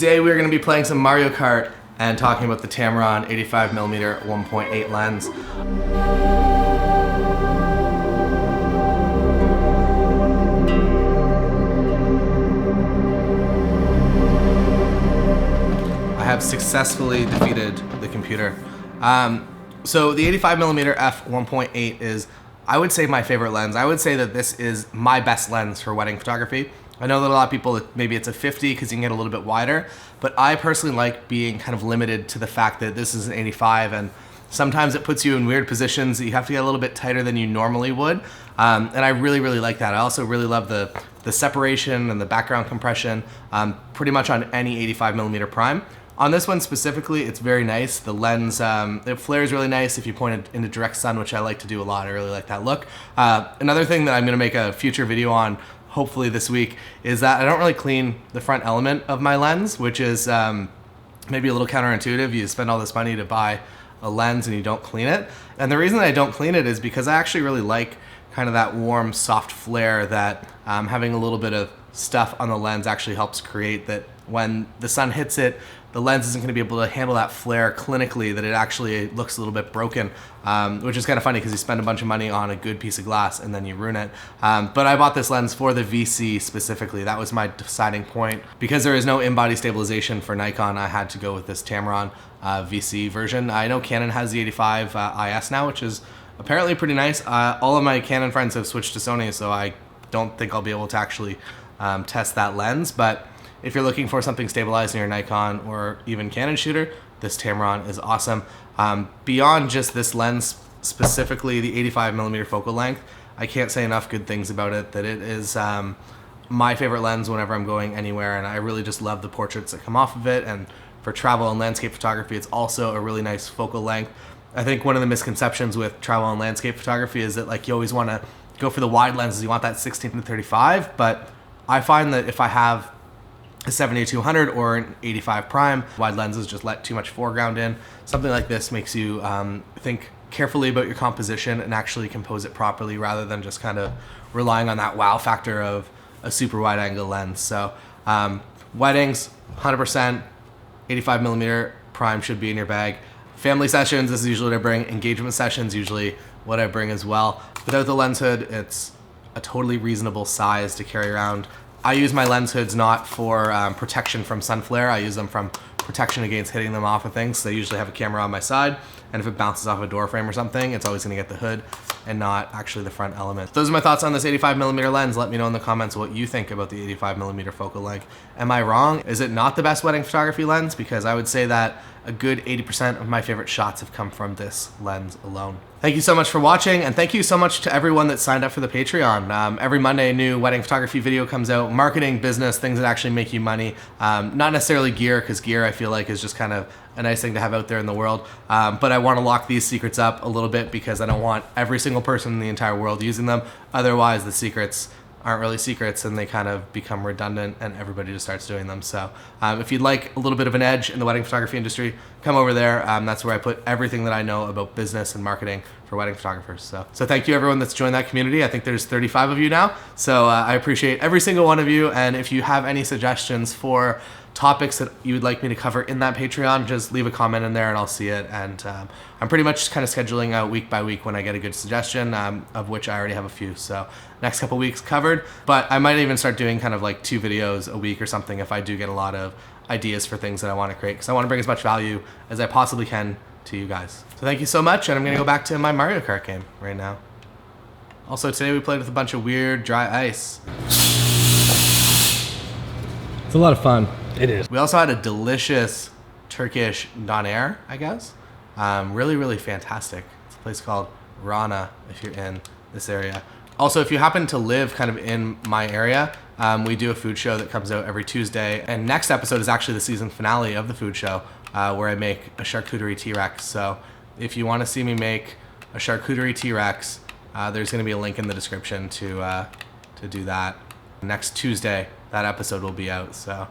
Today we're going to be playing some Mario Kart and talking about the Tamron 85mm 1.8 lens. I have successfully defeated the computer. So the 85mm f 1.8 is, I would say, my favorite lens. I would say that this is my best lens for wedding photography. I know that a lot of people, maybe it's a 50 because you can get a little bit wider, but I personally like being kind of limited to the fact that this is an 85, and sometimes it puts you in weird positions that you have to get a little bit tighter than you normally would. And I really, really like that. I also really love the separation and the background compression pretty much on any 85mm prime. On this one specifically, it's very nice. The lens, it flares really nice if you point it into direct sun, which I like to do a lot. I really like that look. Another thing that I'm gonna make a future video on, hopefully this week, is that I don't really clean the front element of my lens, which is maybe a little counterintuitive. You spend all this money to buy a lens and you don't clean it. And the reason that I don't clean it is because I actually really like kind of that warm, soft flare that having a little bit of stuff on the lens actually helps create, that when the sun hits it, the lens isn't going to be able to handle that flare clinically, that it actually looks a little bit broken, which is kind of funny because you spend a bunch of money on a good piece of glass and then you ruin it. But I bought this lens for the VC specifically. That was my deciding point. Because there is no in-body stabilization for Nikon, I had to go with this Tamron VC version. I know Canon has the 85 IS now, which is apparently pretty nice. All of my Canon friends have switched to Sony, so I don't think I'll be able to actually test that lens. But if you're looking for something stabilized in your Nikon or even Canon shooter, this Tamron is awesome. Beyond just this lens specifically, the 85mm focal length, I can't say enough good things about it, that it is my favorite lens whenever I'm going anywhere, and I really just love the portraits that come off of it. And for travel and landscape photography, it's also a really nice focal length. I think one of the misconceptions with travel and landscape photography is that, like, you always want to go for the wide lenses, you want that 16-35, but I find that if I have a 70-200 or an 85 prime, wide lenses just let too much foreground in. Something like this makes you think carefully about your composition and actually compose it properly, rather than just kind of relying on that wow factor of a super wide angle lens. So weddings, 100%, 85mm prime should be in your bag. Family sessions, this is usually what I bring. Engagement sessions, usually what I bring as well. Without the lens hood, it's a totally reasonable size to carry around. I use my lens hoods not for protection from sun flare. I use them from protection against hitting them off of things. So I usually have a camera on my side, and if it bounces off a door frame or something, it's always gonna get the hood and not actually the front element. Those are my thoughts on this 85mm lens. Let me know in the comments what you think about the 85mm focal length. Am I wrong? Is it not the best wedding photography lens? Because I would say that a good 80% of my favorite shots have come from this lens alone. Thank you so much for watching, and thank you so much to everyone that signed up for the Patreon. Every Monday, a new wedding photography video comes out. Marketing, business, things that actually make you money. Not necessarily gear, because gear I feel like is just kind of a nice thing to have out there in the world. But I want to lock these secrets up a little bit, because I don't want every single person in the entire world using them. Otherwise, the secrets aren't really secrets and they kind of become redundant and everybody just starts doing them. So if you'd like a little bit of an edge in the wedding photography industry, come over there. That's where I put everything that I know about business and marketing for wedding photographers. So thank you everyone that's joined that community. I think there's 35 of you now. So I appreciate every single one of you. And if you have any suggestions for topics that you would like me to cover in that Patreon, just leave a comment in there and I'll see it. And I'm pretty much kind of scheduling out week by week when I get a good suggestion, of which I already have a few. So next couple weeks covered, but I might even start doing kind of like 2 videos a week or something if I do get a lot of ideas for things that I want to create, because I want to bring as much value as I possibly can to you guys. So thank you so much, and I'm going to go back to my Mario Kart game right now. Also, today we played with a bunch of weird dry ice. It's a lot of fun. It is. We also had a delicious Turkish doner, I guess. Really, really fantastic. It's a place called Rana if you're in this area. Also, if you happen to live kind of in my area, we do a food show that comes out every Tuesday. And next episode is actually the season finale of the food show, where I make a charcuterie T-Rex. So if you want to see me make a charcuterie T-Rex, there's going to be a link in the description to do that. Next Tuesday, that episode will be out. So